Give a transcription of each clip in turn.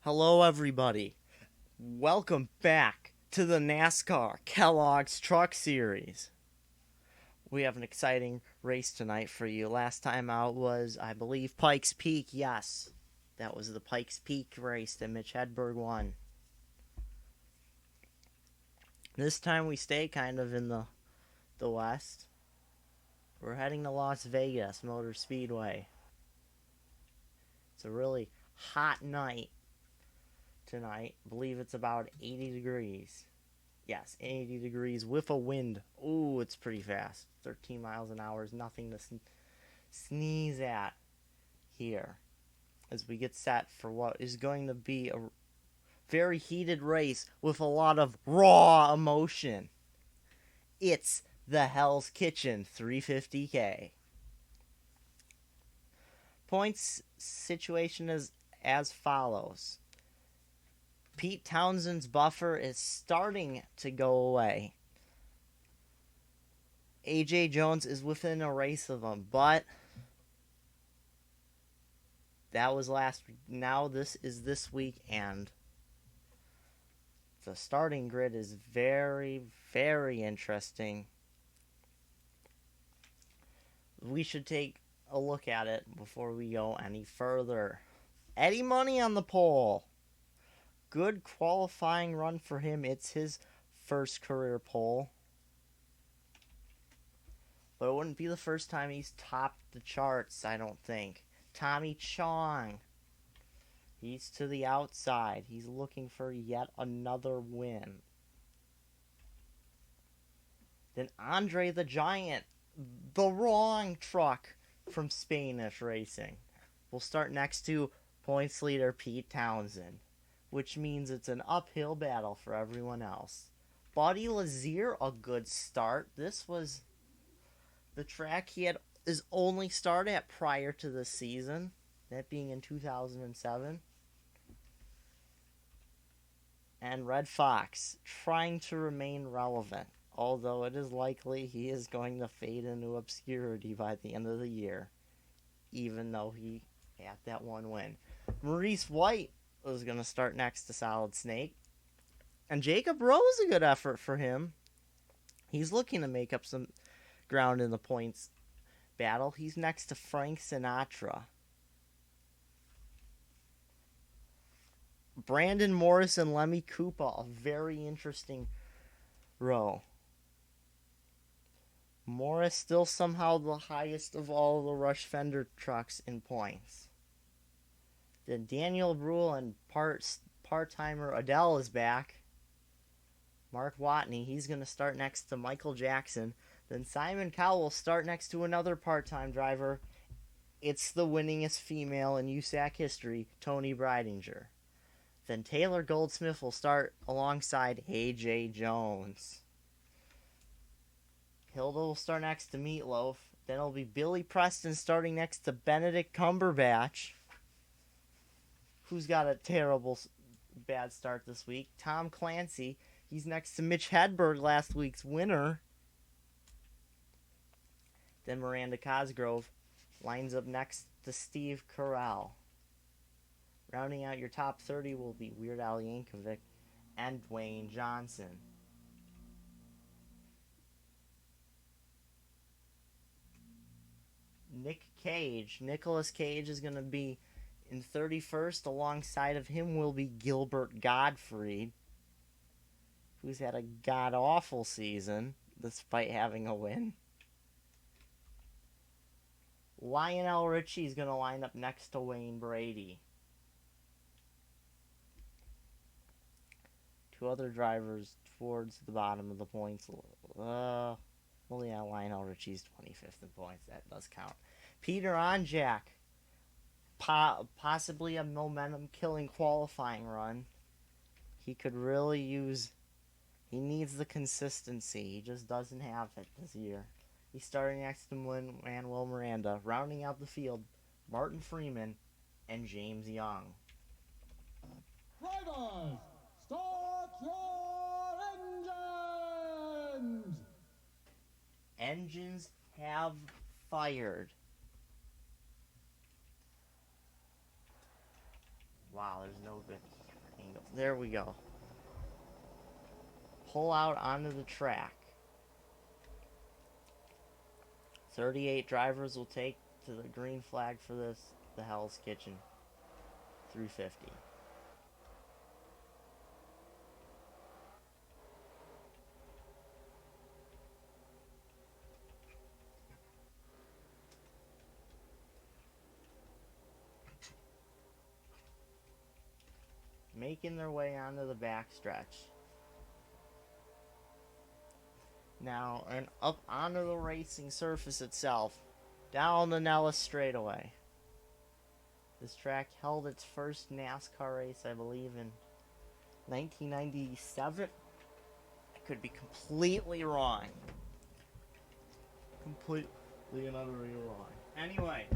Hello, everybody. Welcome back to the NASCAR Kellogg's Truck Series. We have an exciting race tonight for you. Last time out was, I believe, Pikes Peak. Yes, that was the Pikes Peak race that Mitch Hedberg won. This time we stay kind of in the West. We're heading to Las Vegas Motor Speedway. It's a really hot night tonight. I believe it's about 80 degrees. Yes, 80 degrees with a wind. Ooh, it's pretty fast. 13 miles an hour is nothing to sneeze at here as we get set for what is going to be a very heated race with a lot of raw emotion. It's the Hell's Kitchen 350K. Points situation is as follows. Pete Townshend's buffer is starting to go away. AJ Jones is within a race of him, but that was last week. Now this is this week, and the starting grid is very, very interesting. We should take a look at it before we go any further. Eddie Money on the pole. Good qualifying run for him. It's his first career pole. But it wouldn't be the first time he's topped the charts, I don't think. Tommy Chong. He's to the outside. He's looking for yet another win. Then Andre the Giant, the wrong truck from Spanish Racing, will start next to points leader Pete Townshend, which means it's an uphill battle for everyone else. Buddy Lazier, a good start. This was the track he had his only start at prior to the season, that being in 2007. And Red Fox, trying to remain relevant, although it is likely he is going to fade into obscurity by the end of the year, even though he had that one win. Maurice White was going to start next to Solid Snake. And Jacob Rowe is a good effort for him. He's looking to make up some ground in the points battle. He's next to Frank Sinatra. Brandon Morris and Lemmy Koopa, a very interesting row. Morris still somehow the highest of all the Rush Fender trucks in points. Then Daniel Brule and part-timer Adele is back. Mark Watney, he's going to start next to Michael Jackson. Then Simon Cowell will start next to another part-time driver. It's the winningest female in USAC history, Tony Breidinger. Then Taylor Goldsmith will start alongside AJ Jones. Hilda will start next to Meatloaf. Then it'll be Billy Preston starting next to Benedict Cumberbatch, who's got a terrible bad start this week. Tom Clancy, he's next to Mitch Hedberg, last week's winner. Then Miranda Cosgrove lines up next to Steve Carell. Rounding out your top 30 will be Weird Al Yankovic and Dwayne Johnson. Nicolas Cage is going to be in 31st. Alongside of him will be Gilbert Gottfried, who's had a god-awful season despite having a win. Lionel Richie is going to line up next to Wayne Brady. Two other drivers towards the bottom of the points. Well, yeah, Lionel Richie's 25th in points. That does count. Peter Onjak, possibly a momentum-killing qualifying run. He could really use... He needs the consistency. He just doesn't have it this year. He's starting next to Manuel Miranda. Rounding out the field, Martin Freeman and James Young. Drivers, start your engines! Engines have fired. Wow, there's no good angle. There we go. Pull out onto the track. 38 drivers will take to the green flag for this, the Hell's Kitchen 350. Making their way onto the backstretch. Now, and up onto the racing surface itself, down the Nellis straightaway. This track held its first NASCAR race, I believe, in 1997. I could be completely wrong. Completely and utterly wrong. Anyway,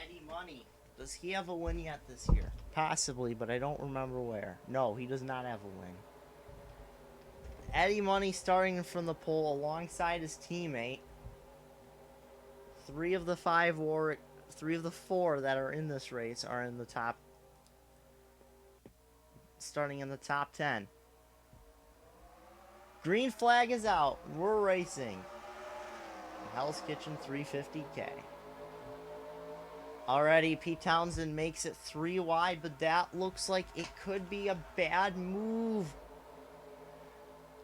Eddie Money. Does he have a win yet this year? Possibly, but I don't remember where. No, he does not have a win. Eddie Money starting from the pole alongside his teammate. Three of the four that are in this race are in the top, starting in the top 10. Green flag is out. We're racing. Hell's Kitchen 350K. Already, Pete Townshend makes it 3 wide, but that looks like it could be a bad move.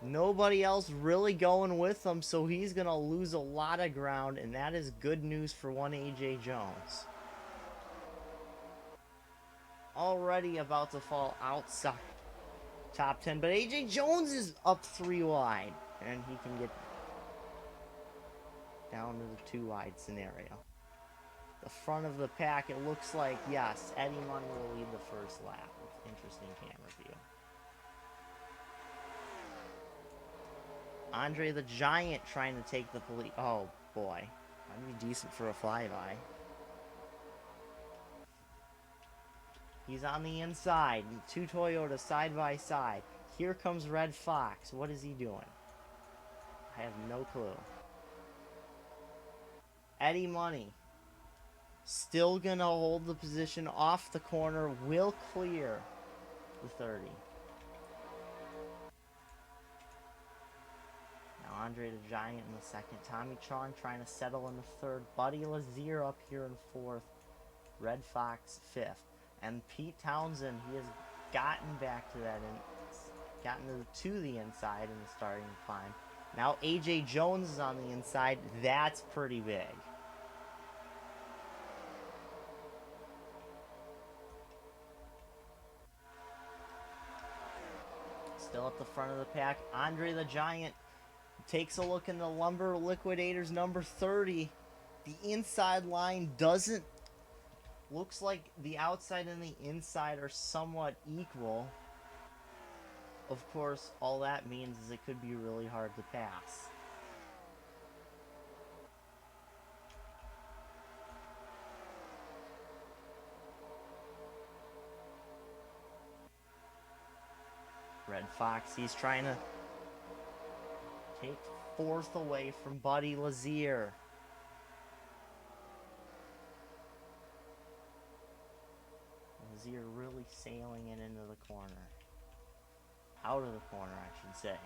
Nobody else really going with him, so he's going to lose a lot of ground, and that is good news for one A.J. Jones. Already about to fall outside top 10, but A.J. Jones is up 3 wide, and he can get down to the 2 wide scenario. The front of the pack, it looks like, yes, Eddie Money will lead the first lap. Interesting camera view. Andre the Giant trying to take the police. Oh, boy. That'd be decent for a flyby. He's on the inside. 2 Toyota side by side. Here comes Red Fox. What is he doing? I have no clue. Eddie Money. Still gonna hold the position off the corner. Will clear the 30. Now Andre the Giant in the second. Tommy Chong trying to settle in the third. Buddy Lazier up here in fourth. Red Fox fifth. And Pete Townshend, he has gotten back to that and gotten to the inside in the starting climb. Now AJ Jones is on the inside. That's pretty big. Still at the front of the pack, Andre the Giant takes a look in the Lumber Liquidators number 30. The inside line doesn't... Looks like the outside and the inside are somewhat equal. Of course, all that means is it could be really hard to pass. Red Fox, he's trying to take fourth away from Buddy Lazier. Lazier really sailing it into the corner. Out of the corner, I should say.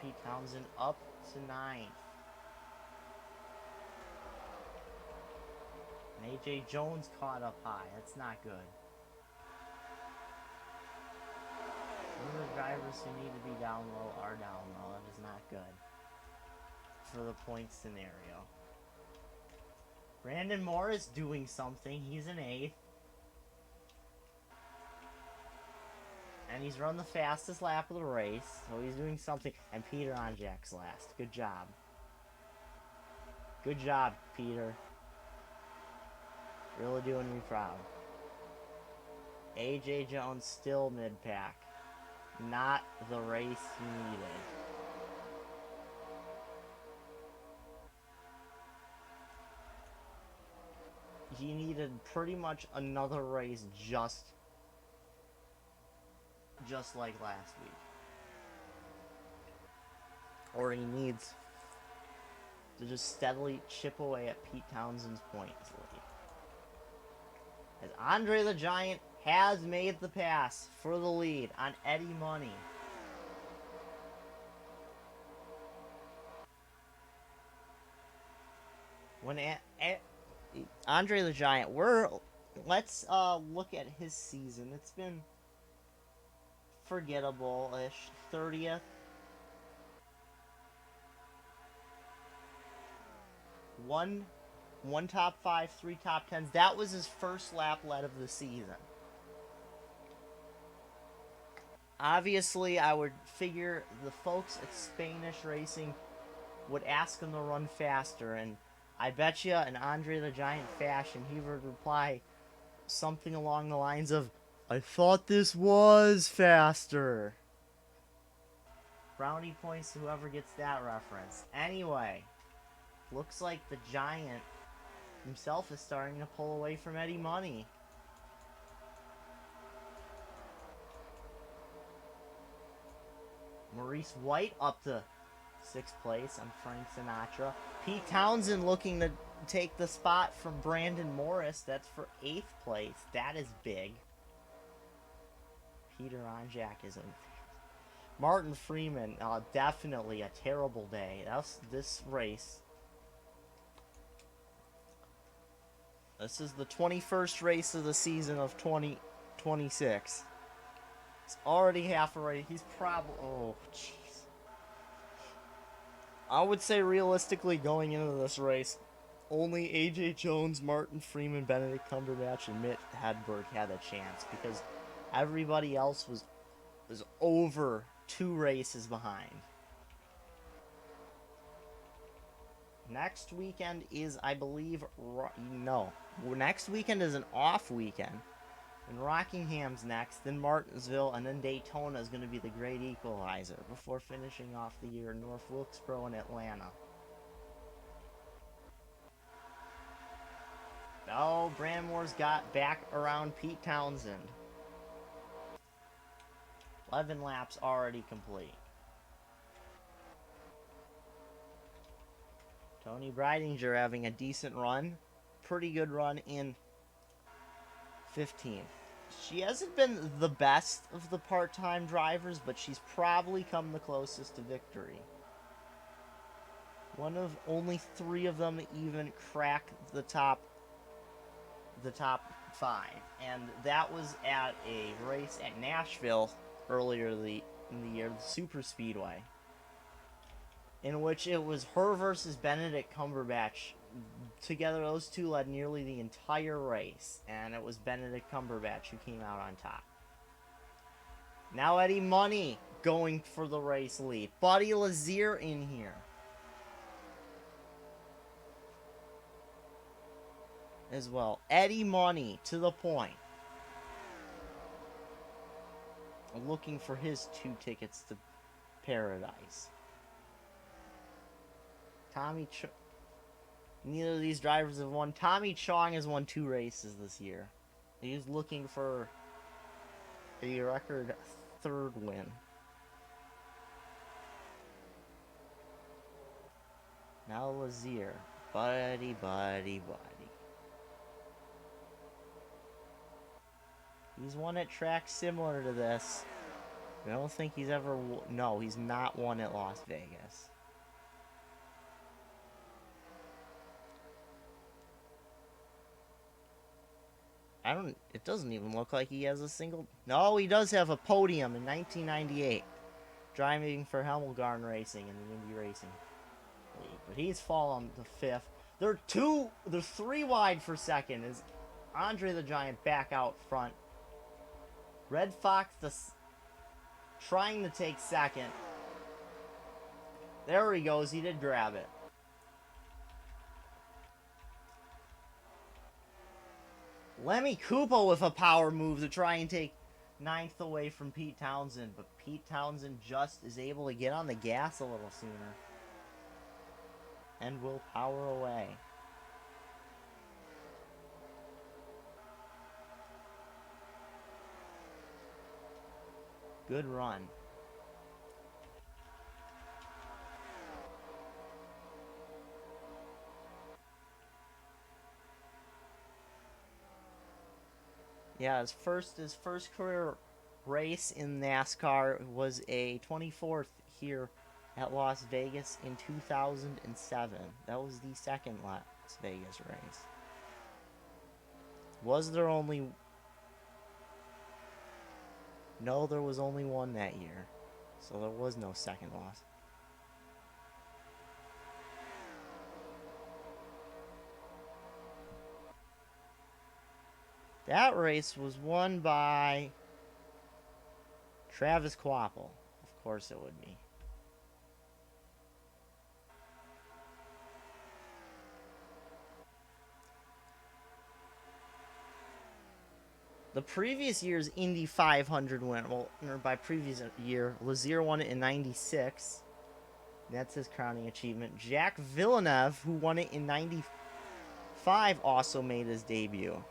Pete Townshend up to 9th. And AJ Jones caught up high. That's not good. Some of the drivers who need to be down low are down low. That is not good for the point scenario. Brandon Moore is doing something. He's an 8th. And he's run the fastest lap of the race. So he's doing something. And Peter Onjak's last. Good job. Good job, Peter. Really doing me proud. AJ Jones still mid-pack. Not the race he needed. He needed pretty much another race just like last week. Or he needs to just steadily chip away at Pete Townshend's points lead. As Andre the Giant has made the pass for the lead on Eddie Money. When Andre the Giant, let's look at his season. It's been forgettable-ish. 30th. One top 5, 3 top 10s. That was his first lap led of the season. Obviously, I would figure the folks at Spanish Racing would ask him to run faster, and I bet you in Andre the Giant fashion, he would reply something along the lines of, "I thought this was faster." Brownie points to whoever gets that reference. Anyway, looks like the Giant himself is starting to pull away from Eddie Money. Maurice White up to 6th place on Frank Sinatra. Pete Townshend looking to take the spot from Brandon Morris. That's for 8th place. That is big. Peter Onjak is in. Martin Freeman, definitely a terrible day. This race. This is the 21st race of the season of 2026. It's already half a race. He's probably... Oh, jeez. I would say realistically going into this race, only AJ Jones, Martin Freeman, Benedict Cumberbatch, and Mitt Hedberg had a chance because everybody else was over 2 races behind. Next weekend is, I believe, next weekend is an off weekend. And Rockingham's next, then Martinsville, and then Daytona is going to be the great equalizer before finishing off the year in North Wilkesboro and Atlanta. Oh, Brandmore's got back around Pete Townshend. 11 laps already complete. Tony Breidinger having a decent run. Pretty good run in 15th. She hasn't been the best of the part-time drivers, but she's probably come the closest to victory. One of only 3 of them even crack the top 5, and that was at a race at Nashville earlier in the year, the Super Speedway, in which it was her versus Benedict Cumberbatch. Together, those two led nearly the entire race, and it was Benedict Cumberbatch who came out on top. Now Eddie Money going for the race lead. Buddy Lazier in here as well. Eddie Money to the point. Looking for his 2 tickets to paradise. Neither of these drivers have won. Tommy Chong has won 2 races this year. He's looking for a record 3rd win. Now Lazier. Buddy. He's won at tracks similar to this. I don't think he's ever... No, he's not won at Las Vegas. It doesn't even look like he has a single... No, he does have a podium in 1998. Driving for Hemmelgarn Racing in the Indy Racing League. But he's fallen to 5th. They're 3 wide for 2nd. Is Andre the Giant back out front. Red Fox trying to take 2nd. There he goes. He did grab it. Lemmy Cooper with a power move to try and take 9th away from Pete Townshend, but Pete Townshend just is able to get on the gas a little sooner and will power away. Good run. Yeah, his first career race in NASCAR was a 24th here at Las Vegas in 2007. That was the second Las Vegas race. Was there only... No, there was only one that year. So there was no second loss. That race was won by Travis Quapple. Of course it would be. The previous year's Indy 500 winner, well, or by previous year, Lazier won it in 96. That's his crowning achievement. Jacques Villeneuve, who won it in 95, also made his debut.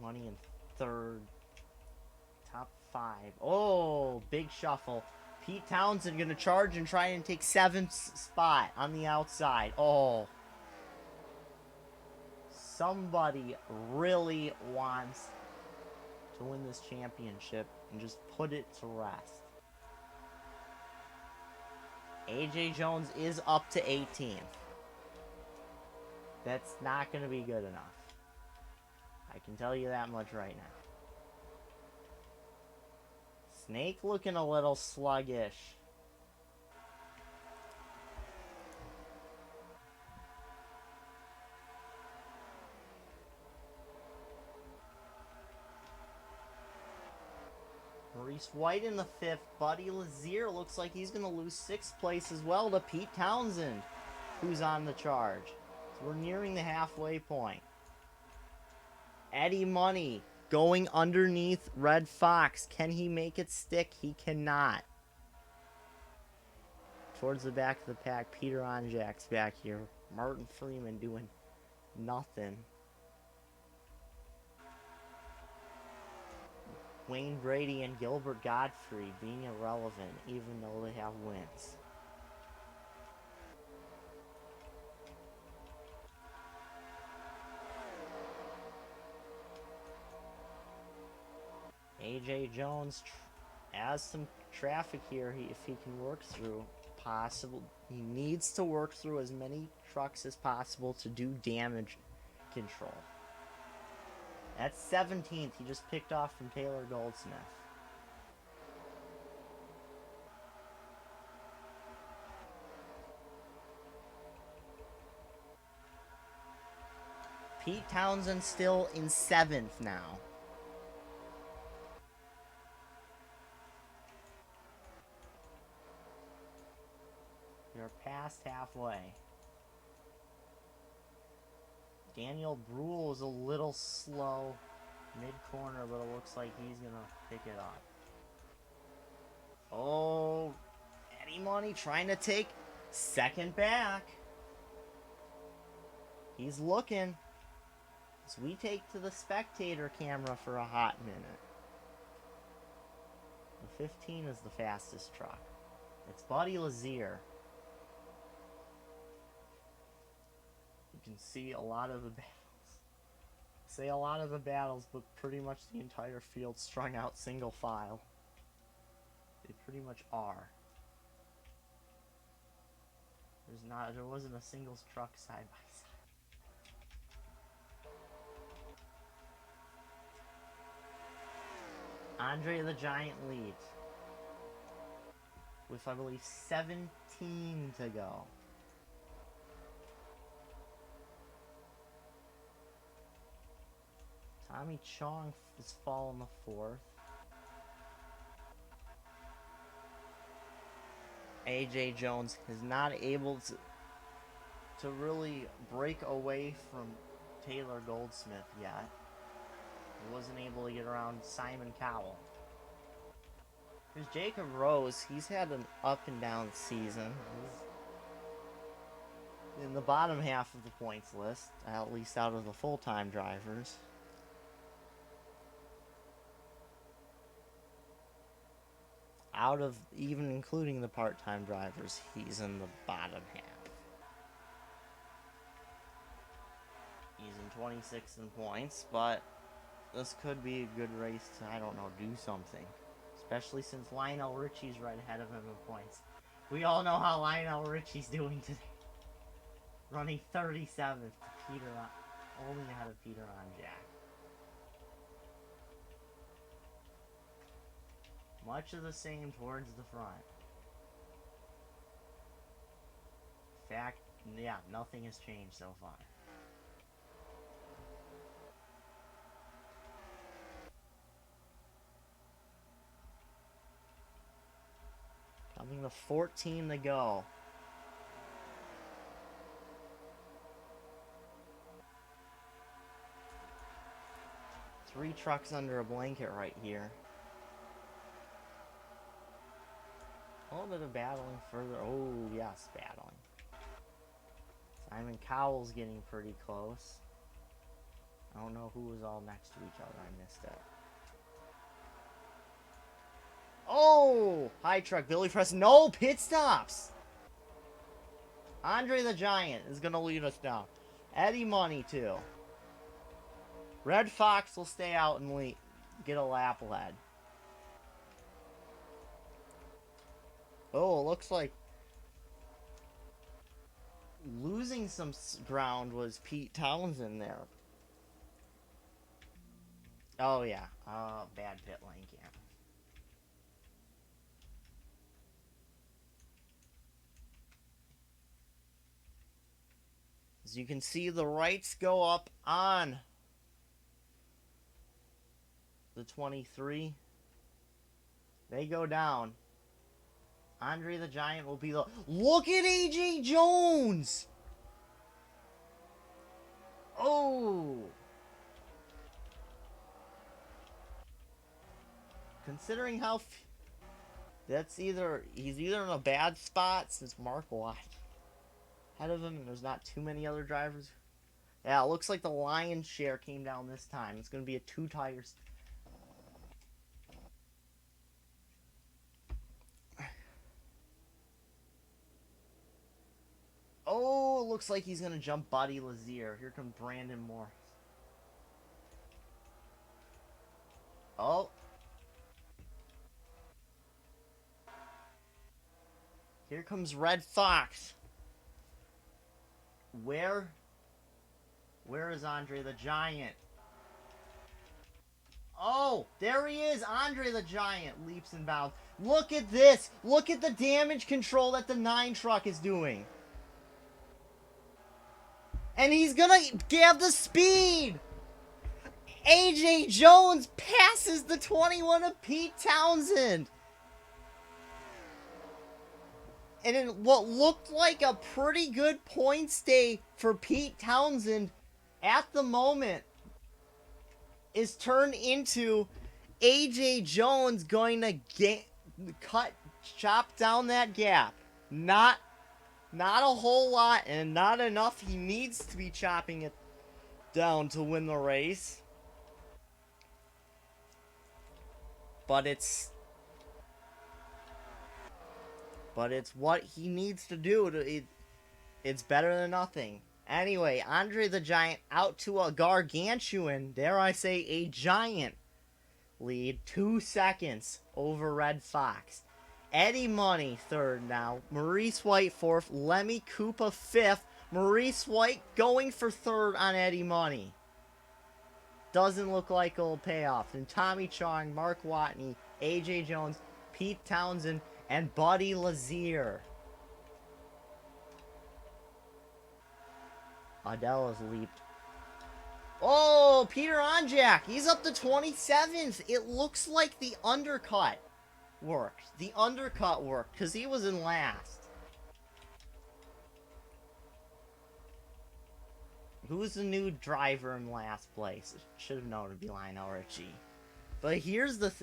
Money in third. Top 5. Oh, big shuffle. Pete Townshend going to charge and try and take 7th spot on the outside. Oh. Somebody really wants to win this championship and just put it to rest. AJ Jones is up to 18th. That's not going to be good enough. I can tell you that much right now. Snake looking a little sluggish. Maurice White in the 5th. Buddy Lazier looks like he's going to lose 6th place as well to Pete Townshend, who's on the charge. So we're nearing the halfway point. Eddie Money going underneath Red Fox. Can he make it stick? He cannot. Towards the back of the pack, Peter Onjak's back here. Martin Freeman doing nothing. Wayne Brady and Gilbert Gottfried being irrelevant, even though they have wins. AJ Jones has some traffic here. If he can work through, he needs to work through as many trucks as possible to do damage control. That's 17th. He just picked off from Taylor Goldsmith. Pete Townshend still in 7th now. We're past halfway. Daniel Bruhl is a little slow mid-corner, but it looks like he's going to pick it up. Oh, Eddie Money trying to take 2nd back. He's looking. As we take to the spectator camera for a hot minute. The 15 is the fastest truck. It's Buddy Lazier. You can see a lot of the battles. Say a lot of the battles, but pretty much the entire field strung out single file. They pretty much are. There wasn't a single truck side by side. Andre the Giant leads with, I believe, 17 to go. Tommy Chong is falling the 4th. AJ Jones is not able to really break away from Taylor Goldsmith yet. He wasn't able to get around Simon Cowell. There's Jacob Rose. He's had an up and down season. He's in the bottom half of the points list, at least out of the full-time drivers. out of even including the part-time drivers, he's in the bottom half. He's in 26th in points, but this could be a good race to, I don't know, do something. Especially since Lionel Richie's right ahead of him in points. We all know how Lionel Richie's doing today. Running 37th to Peter, only ahead of Peter on Jack. Much of the same towards the front. In fact, yeah, nothing has changed so far. Coming to 14 to go. Three trucks under a blanket right here. A little bit of battling further. Oh, yes, battling. Simon Cowell's getting pretty close. I don't know who was all next to each other. I missed it. Oh! High truck. Billy Press. No pit stops! Andre the Giant is going to lead us down. Eddie Money, too. Red Fox will stay out and get a lap ahead. Oh, it looks like losing some ground was Pete Townshend there. Oh, yeah. Bad pit lane cam. As you can see, the rights go up on the 23. They go down. Andre the Giant will be the... Look at AJ Jones! Oh! Considering how... That's either... He's either in a bad spot since Mark Watt ahead of him and there's not too many other drivers. Yeah, it looks like the lion's share came down this time. It's going to be a 2 tires. Oh, looks like he's going to jump Buddy Lazier. Here comes Brandon Moore. Oh. Here comes Red Fox. Where is Andre the Giant? Oh, there he is. Andre the Giant leaps and bounds. Look at this. Look at the damage control that the 9 truck is doing. And he's gonna have the speed. AJ Jones passes the 21 of Pete Townshend. And in what looked like a pretty good points day for Pete Townshend at the moment is turned into AJ Jones going to chop down that gap. Not a whole lot and not enough. He needs to be chopping it down to win the race. But it's what he needs to do. It's better than nothing. Anyway, Andre the Giant out to a gargantuan, dare I say a giant lead. 2 seconds over Red Fox. Eddie Money third now. Maurice White fourth. Lemmy Koopa fifth. Maurice White going for third on Eddie Money. Doesn't look like it'll pay off. And Tommy Chong, Mark Watney, AJ Jones, Pete Townshend, and Buddy Lazier. Adele has leaped. Oh, Peter Onjak. He's up to 27th. It looks like the undercut worked. The undercut worked because he was in last. Who's the new driver in last place? Should have known it'd be Lionel Richie. But here's the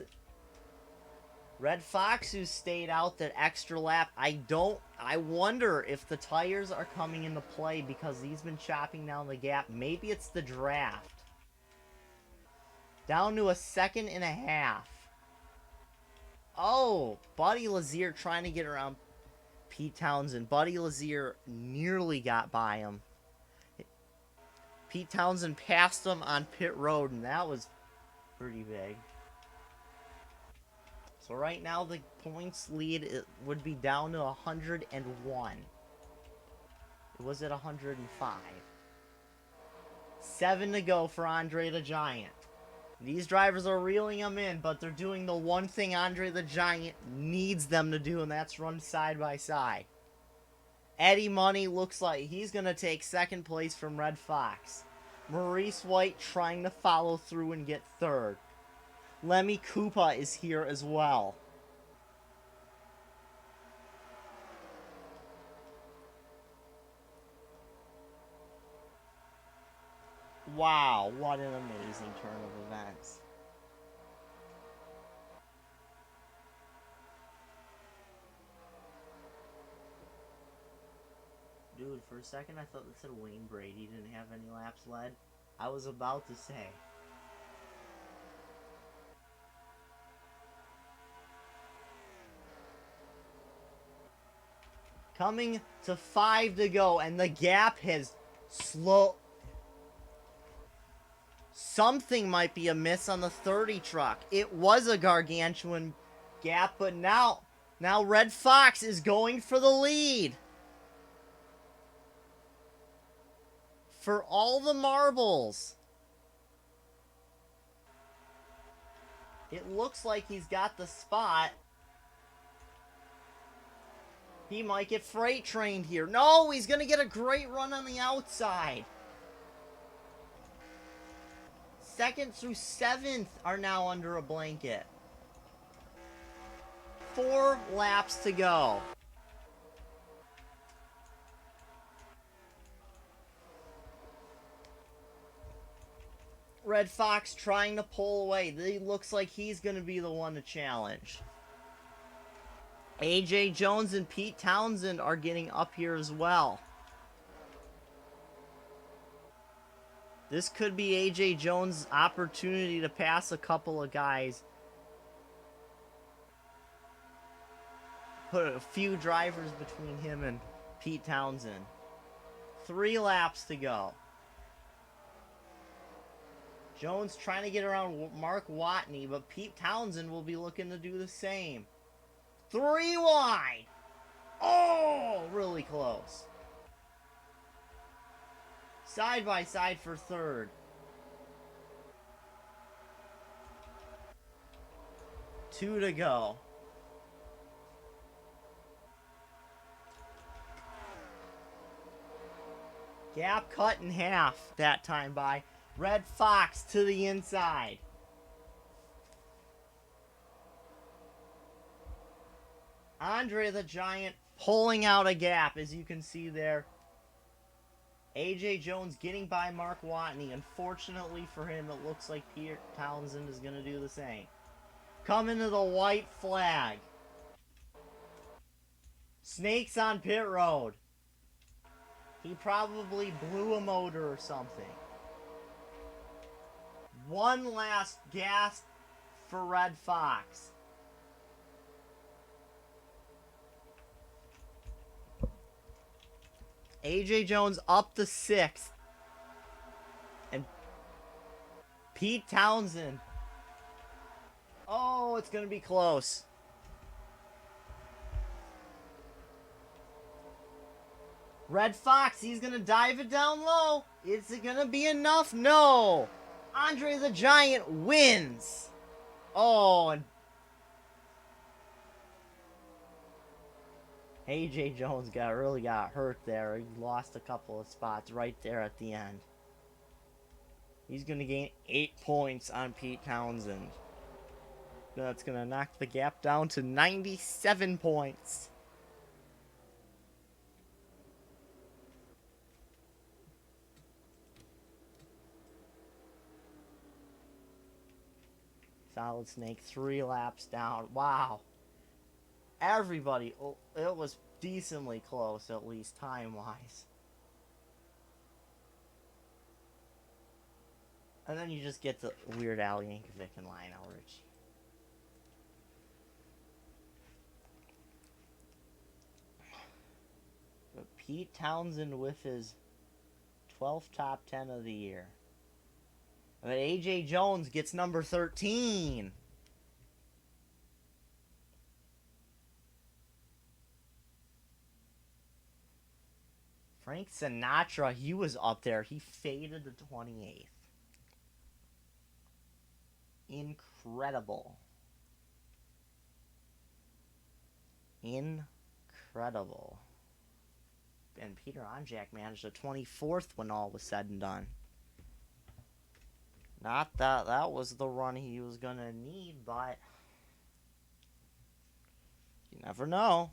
Red Fox, who stayed out that extra lap. I wonder if the tires are coming into play because he's been chopping down the gap. Maybe it's the draft. Down to a 1.5 seconds. Oh, Buddy Lazier trying to get around Pete Townshend. Buddy Lazier nearly got by him. Pete Townshend passed him on pit road, and that was pretty big. So right now the points lead would be down to 101. It was at 105. 7 to go for Andre the Giant. These drivers are reeling them in, but they're doing the one thing Andre the Giant needs them to do, and that's run side by side. Eddie Money looks like he's going to take second place from Red Fox. Maurice White trying to follow through and get third. Lemmy Koopa is here as well. Wow, what an amazing turn of events. Dude, for a second I thought this said Wayne Brady didn't have any laps led. I was about to say. Coming to 5 to go, and the gap has slow. Something might be amiss on the 30 truck. It was a gargantuan gap, but now Red Fox is going for the lead. For all the marbles. It looks like he's got the spot. He might get freight trained here. No, he's going to get a great run on the outside. 2nd through 7th are now under a blanket. 4 laps to go. Red Fox trying to pull away. It looks like he's going to be the one to challenge. AJ Jones and Pete Townshend are getting up here as well. This could be AJ Jones' opportunity to pass a couple of guys. Put a few drivers between him and Pete Townshend. 3 laps to go. Jones trying to get around Mark Watney, but Pete Townshend will be looking to do the same. 3 wide. Oh, really close. Side by side for 3rd. 2 to go. Gap cut in half that time by Red Fox to the inside. Andre the Giant pulling out a gap, as you can see there. AJ Jones getting by Mark Watney. Unfortunately for him, it looks like Pete Townshend is going to do the same. Coming to the white flag. Snakes on pit road. He probably blew a motor or something. One last gas for Red Fox. AJ Jones up to 6th. And Pete Townshend. Oh, it's going to be close. Red Fox, he's going to dive it down low. Is it going to be enough? No. Andre the Giant wins. Oh, and AJ Jones really got hurt there. He lost a couple of spots right there at the end. He's going to gain 8 points on Pete Townshend. That's going to knock the gap down to 97 points. Solid Snake 3 laps down. Wow. Everybody, it was decently close, at least time-wise. And then you just get the Weird Al Yankovic and Lionel Richie. Pete Townshend with his 12th top 10 of the year. But A.J. Jones gets number 13. Frank Sinatra, he was up there. He faded to 28th. Incredible. Incredible. And Peter Onjak managed a 24th when all was said and done. Not that that was the run he was going to need, but you never know.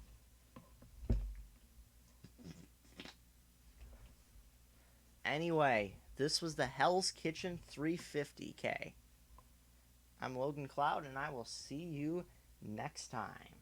Anyway, this was the Hell's Kitchen 350K. I'm Logan Cloud, and I will see you next time.